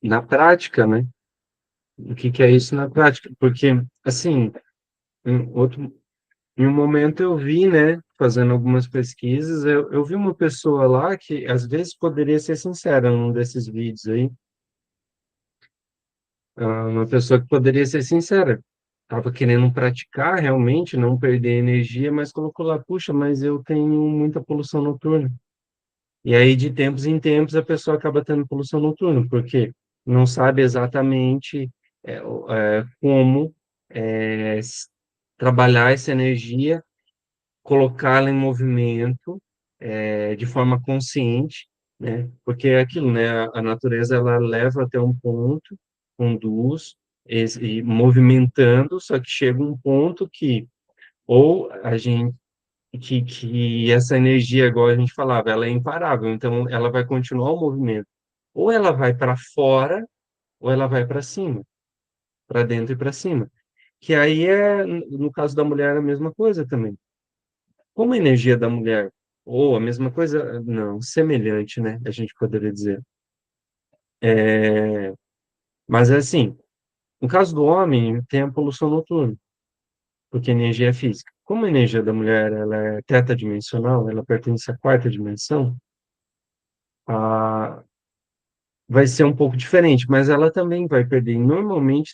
na prática, né? O que que é isso na prática? Porque, assim, em outro, em um momento eu vi, né, fazendo algumas pesquisas, eu vi uma pessoa lá que às vezes poderia ser sincera num desses vídeos aí, uma pessoa que poderia ser sincera, estava querendo praticar realmente, não perder energia, mas colocou lá, puxa, mas eu tenho muita poluição noturna. E aí, de tempos em tempos, a pessoa acaba tendo poluição noturna, porque não sabe exatamente como trabalhar essa energia, colocá-la em movimento de forma consciente, né? Porque é aquilo, né? A natureza ela leva até um ponto, conduz e movimentando, só que chega um ponto que ou a gente que essa energia, igual a gente falava, ela é imparável, então ela vai continuar o movimento. Ou ela vai para fora, ou ela vai para cima, para dentro e para cima. Que aí no caso da mulher, a mesma coisa também. Como a energia da mulher, ou a mesma coisa, não, semelhante, né? A gente poderia dizer. Mas é assim, no caso do homem, tem a poluição noturna, porque a energia é física. Como a energia da mulher ela é tetradimensional, ela pertence à quarta dimensão, a, vai ser um pouco diferente, mas ela também vai perder. E normalmente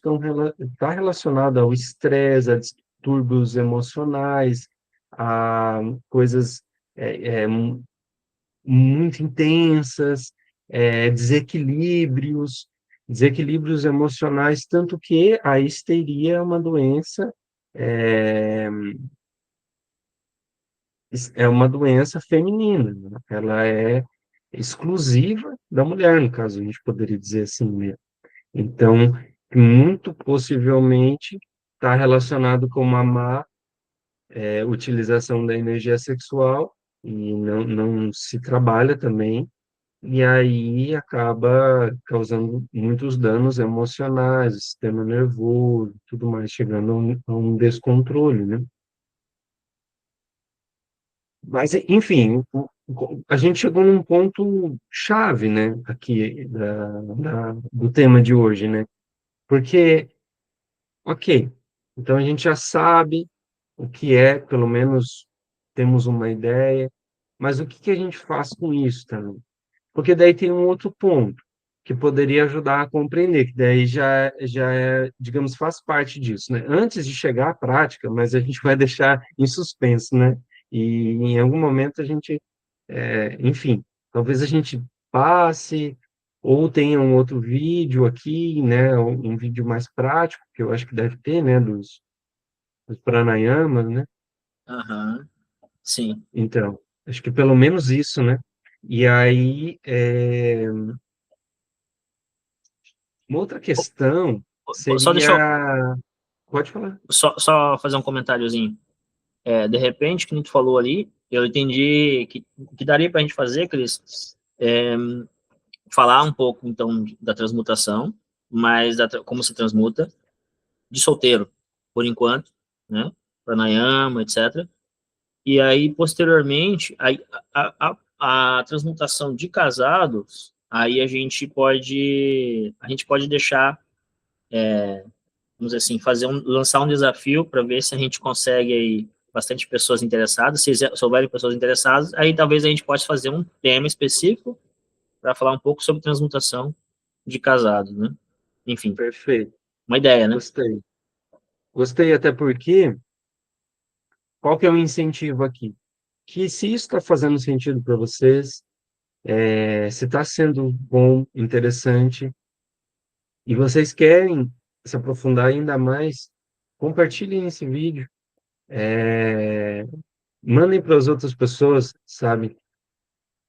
está relacionada ao estresse, a distúrbios emocionais, a coisas muito intensas, desequilíbrios, desequilíbrios emocionais, tanto que a histeria é uma doença, é, é uma doença feminina, né? Ela é exclusiva da mulher, no caso, a gente poderia dizer assim mesmo. Então, muito possivelmente está relacionado com uma má utilização da energia sexual e não se trabalha também, e aí acaba causando muitos danos emocionais, sistema nervoso, tudo mais, chegando a um descontrole, né? Mas, enfim, a gente chegou num ponto chave, né, aqui do tema de hoje, né? Porque, ok, então a gente já sabe o que é, pelo menos temos uma ideia, mas o que que a gente faz com isso também? Porque daí tem um outro ponto que poderia ajudar a compreender, que daí já é, digamos, faz parte disso, né? Antes de chegar à prática, mas a gente vai deixar em suspenso, né? E em algum momento a gente, enfim, talvez a gente passe ou tenha um outro vídeo aqui, né? Um vídeo mais prático, que eu acho que deve ter, né? Dos pranayamas, né? Aham, sim. Então, acho que pelo menos isso, né? E aí, uma outra questão Só deixa eu, seria. Pode falar. só fazer um comentáriozinho. De repente, que tu falou ali, eu entendi que daria para a gente fazer, Cris, falar um pouco, então, da transmutação, mas como se transmuta, de solteiro, por enquanto, né? Pranayama, etc. E aí, posteriormente, a transmutação de casados, aí a gente pode deixar, vamos dizer assim, lançar um desafio para ver se a gente consegue aí bastante pessoas interessadas, se houverem pessoas interessadas, aí talvez a gente possa fazer um tema específico para falar um pouco sobre transmutação de casados, né? Enfim, Perfeito. uma ideia, né? Gostei. Gostei até porque, qual que é o incentivo aqui? Que se isso está fazendo sentido para vocês, se está sendo bom, interessante, e vocês querem se aprofundar ainda mais, compartilhem esse vídeo, mandem para as outras pessoas, sabe?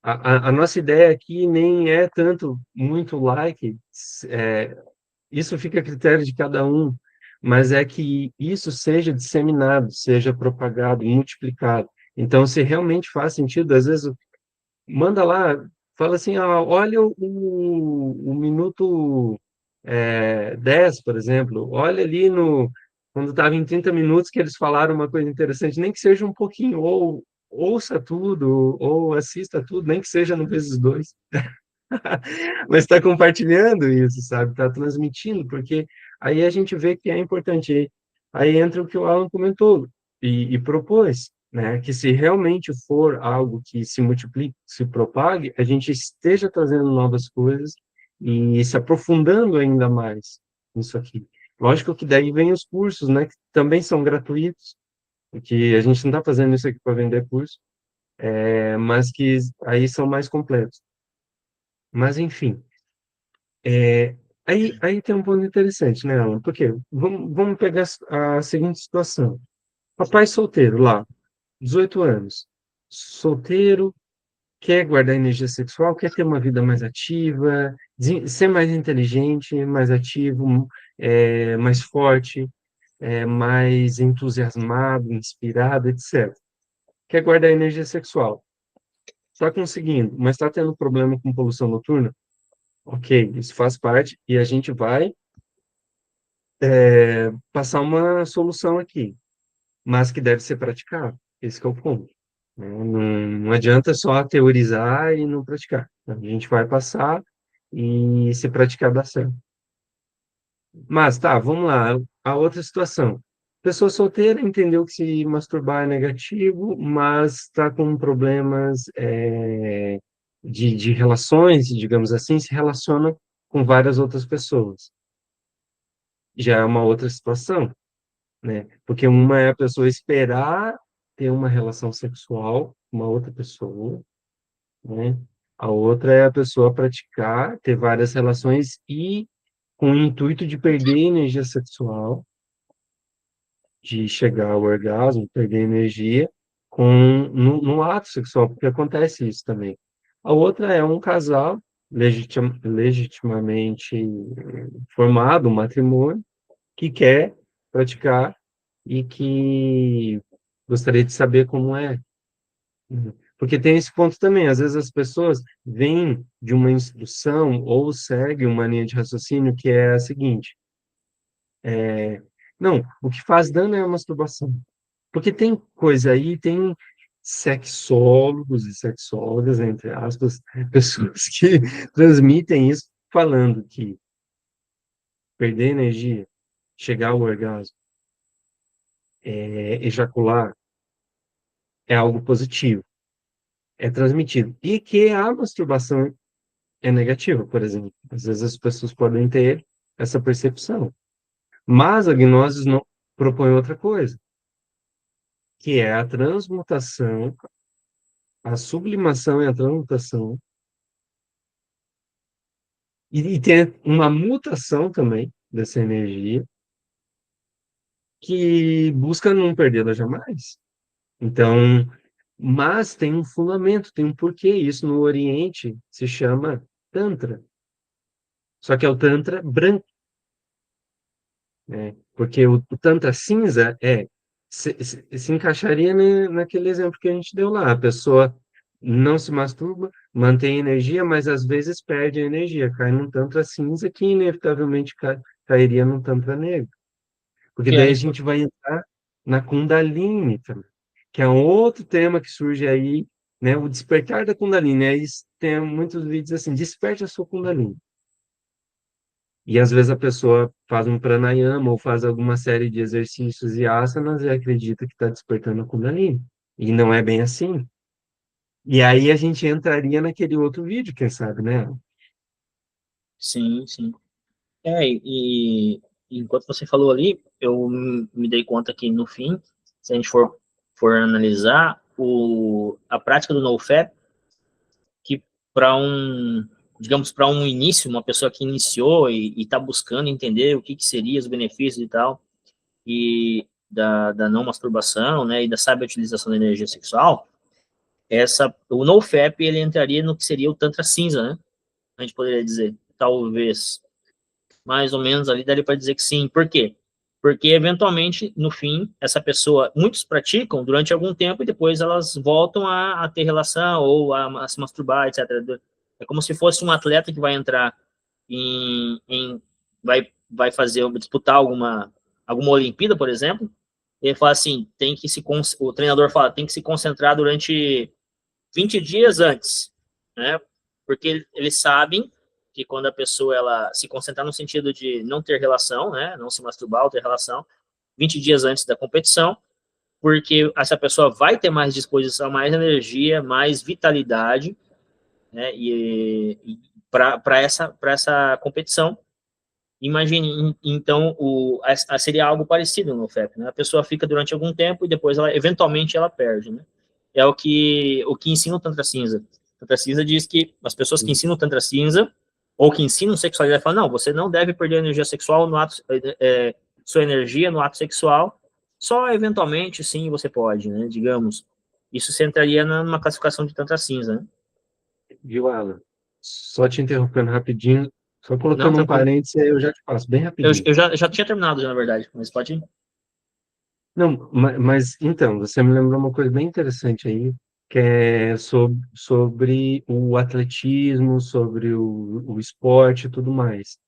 A nossa ideia aqui nem é tanto muito like, isso fica a critério de cada um, mas é que isso seja disseminado, seja propagado, multiplicado. Então, se realmente faz sentido, às vezes manda lá, fala assim, ah, olha o minuto 10, por exemplo, olha ali no quando estava em 30 minutos que eles falaram uma coisa interessante, nem que seja um pouquinho, ou ouça tudo, ou assista tudo, nem que seja no vezes dois. Mas está compartilhando isso, sabe? Está transmitindo, porque aí a gente vê que é importante. Aí entra o que o Alan comentou e propôs, né? Que se realmente for algo que se multiplique, se propague, a gente esteja trazendo novas coisas e se aprofundando ainda mais nisso aqui. Lógico que daí vem os cursos, né? Que também são gratuitos, porque a gente não está fazendo isso aqui para vender curso, mas que aí são mais completos. Mas, enfim, aí tem um ponto interessante, né, Alan? Porque vamos pegar a seguinte situação. Rapaz solteiro lá, 18 anos, solteiro, quer guardar energia sexual, quer ter uma vida mais ativa, ser mais inteligente, mais ativo, mais forte, mais entusiasmado, inspirado, etc. Quer guardar energia sexual. Está conseguindo, mas está tendo problema com poluição noturna? Ok, isso faz parte e a gente vai passar uma solução aqui, mas que deve ser praticado. Esse que é o ponto, né? Não adianta só teorizar e não praticar. A gente vai passar e se praticar dá certo. Mas tá, vamos lá. A outra situação. Pessoa solteira entendeu que se masturbar é negativo, mas está com problemas de relações, digamos assim, se relaciona com várias outras pessoas. Já é uma outra situação, né? Porque uma é a pessoa esperar ter uma relação sexual com uma outra pessoa, né? A outra é a pessoa praticar, ter várias relações e com o intuito de perder energia sexual, de chegar ao orgasmo, perder energia no ato sexual, porque acontece isso também. A outra é um casal legitimamente formado, um matrimônio, que quer praticar e que gostaria de saber como é. Porque tem esse ponto também, às vezes as pessoas vêm de uma instrução ou seguem uma linha de raciocínio que é a seguinte: não, o que faz dano é a masturbação. Porque tem coisa aí, tem sexólogos e sexólogas, entre aspas, pessoas que transmitem isso falando que perder energia, chegar ao orgasmo, ejacular, é algo positivo, é transmitido. E que a masturbação é negativa, por exemplo. Às vezes as pessoas podem ter essa percepção. Mas a gnose não propõe outra coisa, que é a transmutação, a sublimação e a transmutação, e tem uma mutação também dessa energia, que busca não perdê-la jamais. Então, mas tem um fundamento, tem um porquê. Isso no Oriente se chama Tantra. Só que é o Tantra branco, né? Porque o Tantra cinza se encaixaria naquele exemplo que a gente deu lá. A pessoa não se masturba, mantém energia, mas às vezes perde a energia, cai num Tantra cinza que inevitavelmente cairia num Tantra negro. Porque Que é daí a isso. gente vai entrar na Kundalini também, que é um outro tema que surge aí, né? O despertar da Kundalini. Aí tem muitos vídeos assim, desperte a sua Kundalini. E às vezes a pessoa faz um pranayama ou faz alguma série de exercícios e asanas e acredita que está despertando a Kundalini. E não é bem assim. E aí a gente entraria naquele outro vídeo, quem sabe, né? Sim, sim. E enquanto você falou ali, eu me dei conta que, no fim, se a gente for analisar, a prática do NoFap, que para digamos, para um início, uma pessoa que iniciou e está buscando entender o que seria os benefícios e tal, e da não masturbação, né, e da sábia utilização da energia sexual, o NoFap, ele entraria no que seria o Tantra cinza, né? A gente poderia dizer, talvez, mais ou menos ali daria para dizer que sim. Por quê? Porque, eventualmente, no fim, essa pessoa, muitos praticam durante algum tempo e depois elas voltam a ter relação ou a se masturbar, etc. É como se fosse um atleta que vai entrar vai fazer, disputar alguma Olimpíada, por exemplo, e ele fala assim, o treinador fala, tem que se concentrar durante 20 dias antes, né? Porque eles sabem que quando a pessoa ela se concentrar no sentido de não ter relação, né, não se masturbar ou ter relação, 20 dias antes da competição, porque essa pessoa vai ter mais disposição, mais energia, mais vitalidade, né, e para essa competição. Imagine, então, seria algo parecido no FEP, né? A pessoa fica durante algum tempo e depois, eventualmente, ela perde, né? É o que ensina o Tantra Cinza. O Tantra Cinza diz que as pessoas que ensinam o Tantra Cinza, ou que ensinam sexualidade, falam, não, você não deve perder energia sexual no ato, sua energia no ato sexual, só eventualmente, sim, você pode, né? Digamos. Isso você entraria numa classificação de Tantra Cinza, né? Viu, Alan? Só te interrompendo rapidinho, só Não, colocando um tranquilo. parênteses, aí eu já te passo, bem Eu, rapidinho. eu já tinha terminado, já, na verdade, mas pode ir. Não, mas então, você me lembrou uma coisa bem interessante aí, que é sobre o atletismo, sobre o esporte e tudo mais,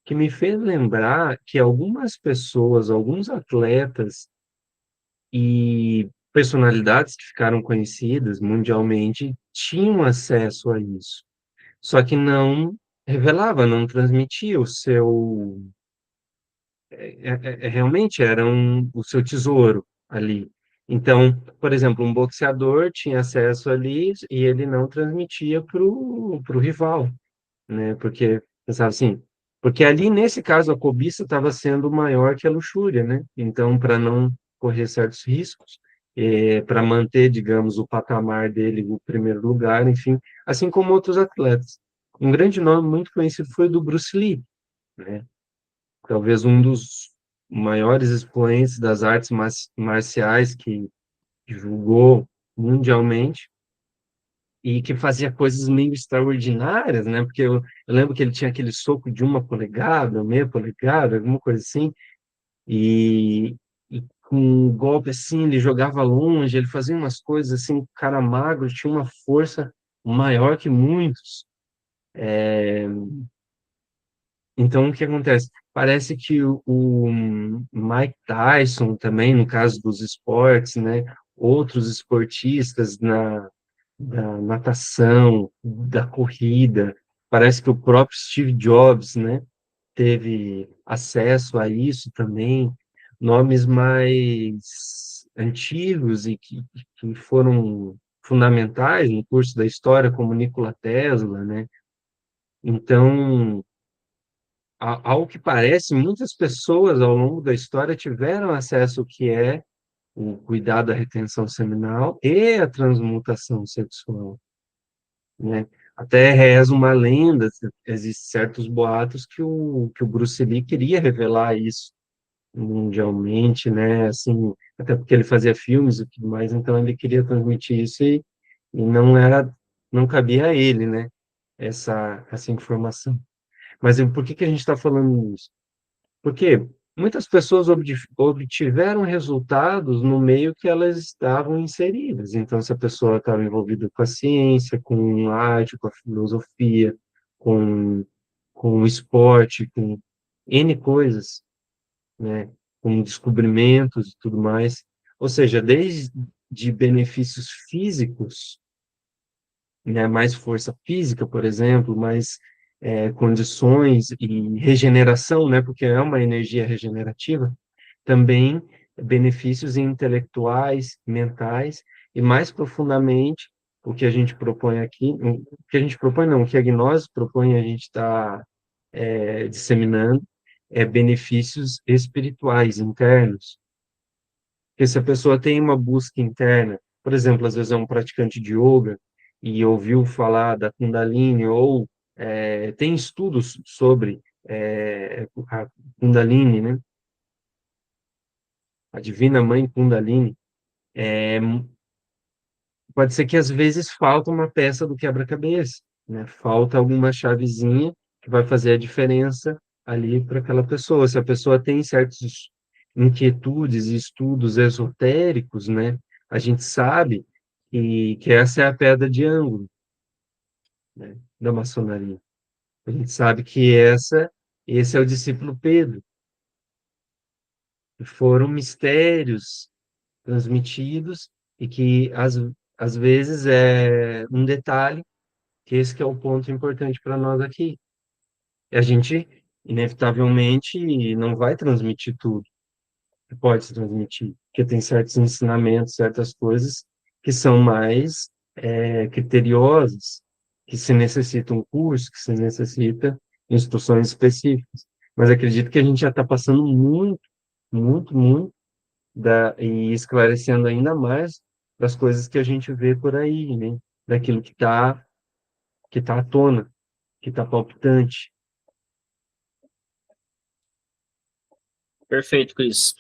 que me fez lembrar que algumas pessoas, alguns atletas e personalidades que ficaram conhecidas mundialmente tinham acesso a isso, só que não revelava, não transmitia o seu realmente era o seu tesouro ali. Então, por exemplo, um boxeador tinha acesso ali e ele não transmitia para o rival, né? Porque pensava assim, porque ali nesse caso a cobiça estava sendo maior que a luxúria, né? Então, para não correr certos riscos, para manter, digamos, o patamar dele o primeiro lugar, enfim, assim como outros atletas. Um grande nome muito conhecido foi o do Bruce Lee, né? Talvez um dos maiores expoentes das artes marciais que divulgou mundialmente e que fazia coisas meio extraordinárias, né? Porque eu lembro que ele tinha aquele soco de 1 polegada, meia polegada, alguma coisa assim, e, e com um golpe assim, ele jogava longe, ele fazia umas coisas assim, o cara magro tinha uma força maior que muitos. Então, o que acontece? Parece que o Mike Tyson também, no caso dos esportes, né? Outros esportistas da natação, da corrida, parece que o próprio Steve Jobs, né? Teve acesso a isso também, nomes mais antigos e que foram fundamentais no curso da história, como Nikola Tesla, né? Então, ao que parece, muitas pessoas ao longo da história tiveram acesso ao que é o cuidado da retenção seminal e a transmutação sexual, né? Até reza uma lenda, existem certos boatos que o Bruce Lee queria revelar isso mundialmente, né? Assim, até porque ele fazia filmes e tudo mais, então ele queria transmitir isso e não cabia a ele, né? Essa informação. Mas por que que a gente está falando isso? Porque muitas pessoas obtiveram resultados no meio que elas estavam inseridas. Então, se a pessoa estava envolvida com a ciência, com a arte, com a filosofia, com, com o esporte, com N coisas, né? Com descobrimentos e tudo mais. Ou seja, desde de benefícios físicos, né, mais força física, por exemplo, mais condições e regeneração, né, porque é uma energia regenerativa, também benefícios intelectuais, mentais e mais profundamente o que a gente propõe aqui, o que a gente propõe não, o que a gnose propõe, a gente está disseminando, benefícios espirituais internos, porque se a pessoa tem uma busca interna, por exemplo, às vezes é um praticante de yoga e ouviu falar da Kundalini, ou tem estudos sobre a Kundalini, né? A Divina Mãe Kundalini. Pode ser que às vezes falta uma peça do quebra-cabeça, né? Falta alguma chavezinha que vai fazer a diferença ali para aquela pessoa. Se a pessoa tem certas inquietudes e estudos esotéricos, né? A gente sabe que essa é a pedra de ângulo, né, da maçonaria. A gente sabe que esse é o discípulo Pedro. Foram mistérios transmitidos e que às vezes é um detalhe que esse que é o ponto importante para nós aqui. A gente, inevitavelmente, não vai transmitir tudo que pode se transmitir, porque tem certos ensinamentos, certas coisas que são mais criteriosas, que se necessita um curso, que se necessita instruções específicas. Mas acredito que a gente já está passando muito, muito, muito, e esclarecendo ainda mais das coisas que a gente vê por aí, né? Daquilo que tá à tona, que está palpitante. Perfeito, Cris.